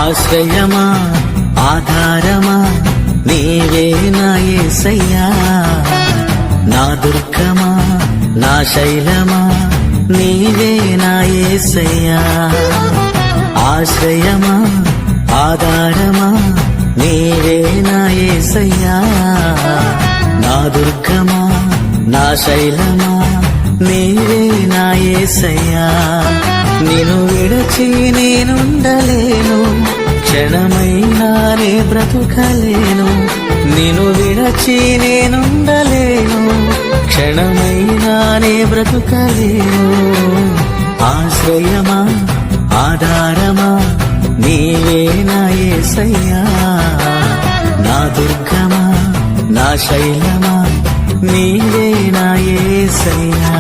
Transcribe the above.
ఆశ్రయమా ఆధారమా నీవే నా యేసయ్యా, నా దుర్గమా నా శైలమా నీవే నా యేసయ్యా. ఆశ్రయమా ఆధారమా నీవే నా యేసయ్యా, నా దుర్గమా నా శైలమా నీవే నా యేసయ్యా. నిన్ను విడచి నేనుండలేను, క్షణమైనా నే బ్రతుకలేను. నిన్ను విడచి నేనుండలేను, క్షణమైనా నే బ్రతుకలేను. ఆశ్రయమా ఆధారమా నీవే నా యేసయ్యా, నా దుర్గమా నా శైలమా నీవే నా యేసయ్యా.